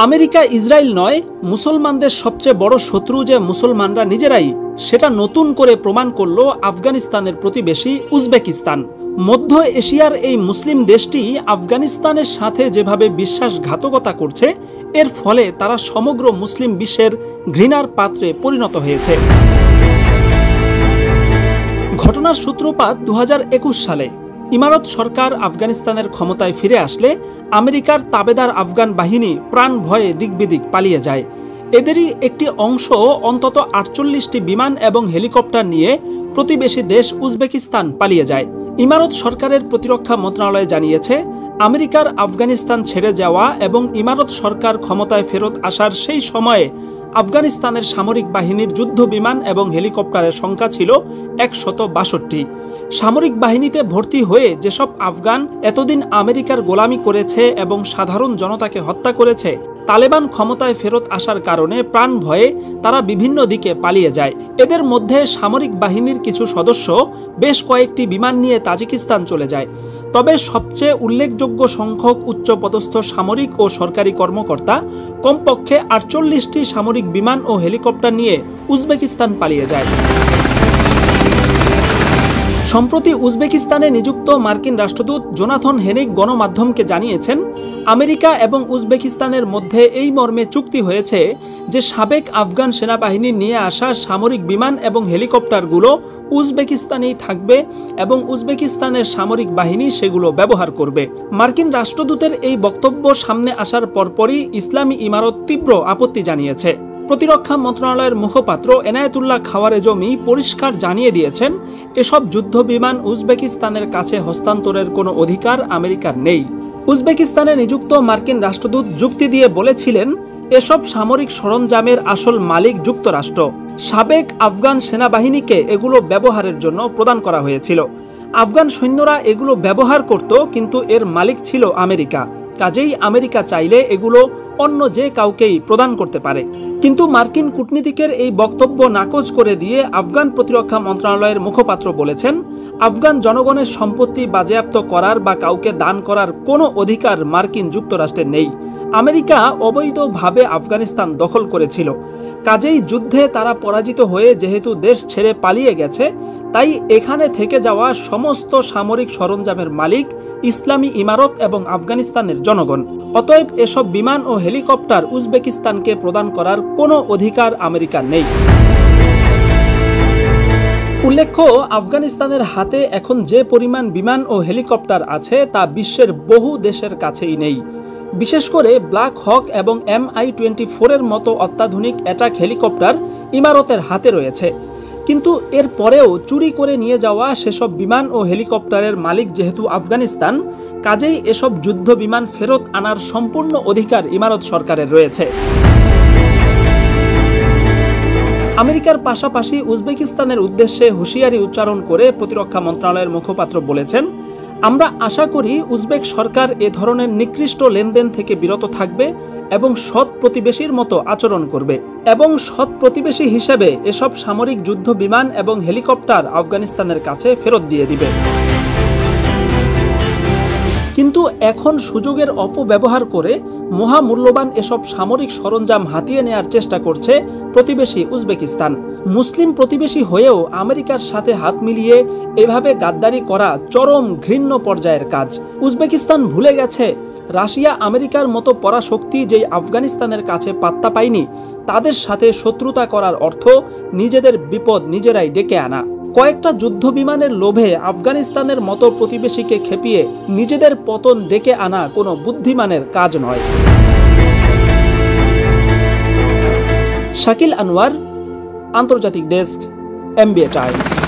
America Israel নয়, মুসলমানদের সবচেয়ে বড় শত্রু যে মুসলমানরা নিজেরাই, সেটা নতুন করে প্রমাণ করল আফগানিস্তানের প্রতিবেশী উজবেকিস্তান। মধ্য এশিয়ার এই মুসলিম দেশটি আফগানিস্তানের সাথে যেভাবে বিশ্বাসঘাতকতা করছে, এর ফলে তারা সমগ্র মুসলিম বিশ্বের ঘৃণার পাত্রে পরিণত হয়েছে। ঘটনার সূত্রপাত 2021 সালে। ইমারত সরকার আফগানিস্তানের ক্ষমতায় ফিরে আসলে আমেরিকার তাবেদার আফগান বাহিনী প্রাণ ভয়ে দিকবিদিক পালিয়ে যায়। এদেরই একটি অংশ অন্তত 48টি বিমান এবং হেলিকপ্টার নিয়ে প্রতিবেশী দেশ উজবেকিস্তান পালিয়ে যায়। ইমারত সরকারের প্রতিরক্ষা মন্ত্রণালয় জানিয়েছে, আমেরিকার আফগানিস্তান ছেড়ে যাওয়া এবং ইমারত সরকার ক্ষমতায় ফেরত আসার সেই সময়ে আফগানিস্তানের সামরিক বাহিনীর যুদ্ধ বিমান এবং হেলিকপ্টারের সংখ্যা ছিল 162। সামরিক বাহিনীতে ভর্তি হয়ে যেসব আফগান এতদিন আমেরিকার গোলামি করেছে এবং সাধারণ জনতাকে হত্যা করেছে, তালেবান ক্ষমতায় ফেরত আসার কারণে প্রাণ ভয়ে তারা বিভিন্ন দিকে পালিয়ে যায়। এদের মধ্যে সামরিক বাহিনীর কিছু সদস্য বেশ কয়েকটি বিমান নিয়ে তাজিকিস্তান চলে যায়। তবে সবচেয়ে উল্লেখযোগ্য সংখ্যক উচ্চপদস্থ সামরিক ও সরকারি কর্মকর্তা কমপক্ষে 48টি সামরিক বিমান ও হেলিকপ্টার নিয়ে উজবেকিস্তান পালিয়ে যায়। সম্প্রতি উজবেকিস্তানে নিযুক্ত মার্কিন রাষ্ট্রদূত জোনাথন হেনিক গণমাধ্যমকে জানিয়েছেন, আমেরিকা এবং উজবেকিস্তানের মধ্যে এই মর্মে চুক্তি হয়েছে যে সাবেক আফগান সেনাবাহিনী নিয়ে আসা সামরিক বিমান এবং হেলিকপ্টারগুলো উজবেকিস্তানেই থাকবে এবং উজবেকিস্তানের সামরিক বাহিনী সেগুলো ব্যবহার করবে। মার্কিন রাষ্ট্রদূতের এই বক্তব্য সামনে আসার পরপরই ইসলামী ইমারত তীব্র আপত্তি জানিয়েছে। প্রতিরক্ষা মন্ত্রণালয়ের মুখপাত্র এনায়েতুল্লাহ খাওয়ারেজমি পরিষ্কার জানিয়ে দিয়েছেন, এসব যুদ্ধ বিমান উজবেকিস্তানের কাছে হস্তান্তরের কোনো অধিকার আমেরিকার নেই। উজবেকিস্তানে নিযুক্ত মার্কিন রাষ্ট্রদূত যুক্তি দিয়ে বলেছিলেন, এসব সামরিক সরঞ্জামের আসল মালিক যুক্তরাষ্ট্র। সাবেক আফগান সেনাবাহিনীকে এগুলো ব্যবহারের জন্য প্রদান করা হয়েছিল। আফগান সৈন্যরা এগুলো ব্যবহার করত, কিন্তু এর মালিক ছিল আমেরিকা। কাজেই আমেরিকা চাইলে এগুলো অন্য যে কাউকেই প্রদান করতে পারে। কিন্তু মার্কিন কূটনীতিকের এই বক্তব্য নাকচ করে দিয়ে আফগান প্রতিরক্ষা মন্ত্রণালয়ের মুখপাত্র বলেছেন, আফগান জনগণের সম্পত্তি বাজেয়াপ্ত করার বা কাউকে দান করার কোনো অধিকার মার্কিন যুক্তরাষ্ট্রের নেই। আমেরিকা অবৈধভাবে আফগানিস্তান দখল করেছিল। কাজেই যুদ্ধে তারা পরাজিত হয়ে যেহেতু দেশ ছেড়ে পালিয়ে গেছে, তাই এখানে থেকে যাওয়া সমস্ত সামরিক সরঞ্জামের মালিক ইসলামী ইমারত এবং আফগানিস্তানের জনগণ। অতএব এসব বিমান ও হেলিকপ্টার উজবেকিস্তানকে প্রদান করার কোনো অধিকার আমেরিকার নেই। উল্লেখ্য, আফগানিস্তানের হাতে এখন যে পরিমাণ বিমান ও হেলিকপ্টার আছে তা বিশ্বের বহু দেশের কাছেই নেই। বিশেষ করে ব্ল্যাক হক এবং MI-24 এর মতো অত্যাধুনিক অ্যাটাক হেলিকপ্টার ইমারতের হাতে রয়েছে। কিন্তু এর পরেও চুরি করে নিয়ে যাওয়া সেসব বিমান ও হেলিকপ্টারের মালিক যেহেতু আফগানিস্তান, কাজেই এসব যুদ্ধ বিমান ফেরত আনার সম্পূর্ণ অধিকার ইমারত সরকারের রয়েছে। আমেরিকার পাশাপাশি উজবেকিস্তানের উদ্দেশ্যে হুঁশিয়ারি উচ্চারণ করে প্রতিরক্ষা মন্ত্রণালয়ের মুখপাত্র বলেছেন, আমরা আশা করি উজবেক সরকার এ ধরনের নিকৃষ্ট লেনদেন থেকে বিরত থাকবে এবং সৎ প্রতিবেশীর মতো আচরণ করবে এবং সৎ প্রতিবেশী হিসেবে এসব সামরিক যুদ্ধ বিমান এবং হেলিকপ্টার আফগানিস্তানের কাছে ফেরত দিয়ে দিবে। কিন্তু এখন সুযোগের অপব্যবহার করে মহামূল্যবান এসব সামরিক সরঞ্জাম হাতিয়ে নেয়ার চেষ্টা করছে প্রতিবেশী উজবেকিস্তান। মুসলিম প্রতিবেশী হয়েও আমেরিকার সাথে হাত মিলিয়ে এভাবে গাদ্দারি করা চরম ঘৃণ্য পর্যায়ের কাজ। উজবেকিস্তান ভুলে গেছে, রাশিয়া আমেরিকার মতো পরাশক্তি যেই আফগানিস্তানের কাছে পাত্তা পায়নি, তাদের সাথে শত্রুতা করার অর্থ নিজেদের বিপদ নিজেরাই ডেকে আনা। কয়েকটা যুদ্ধ বিমানের লোভে আফগানিস্তানের মতো প্রতিবেশীকে খেপিয়ে নিজেদের পতন ডেকে আনা কোনো বুদ্ধিমানের কাজ নয়। শাকিল আনোয়ার, আন্তর্জাতিক ডেস্ক, MBA টাইমস।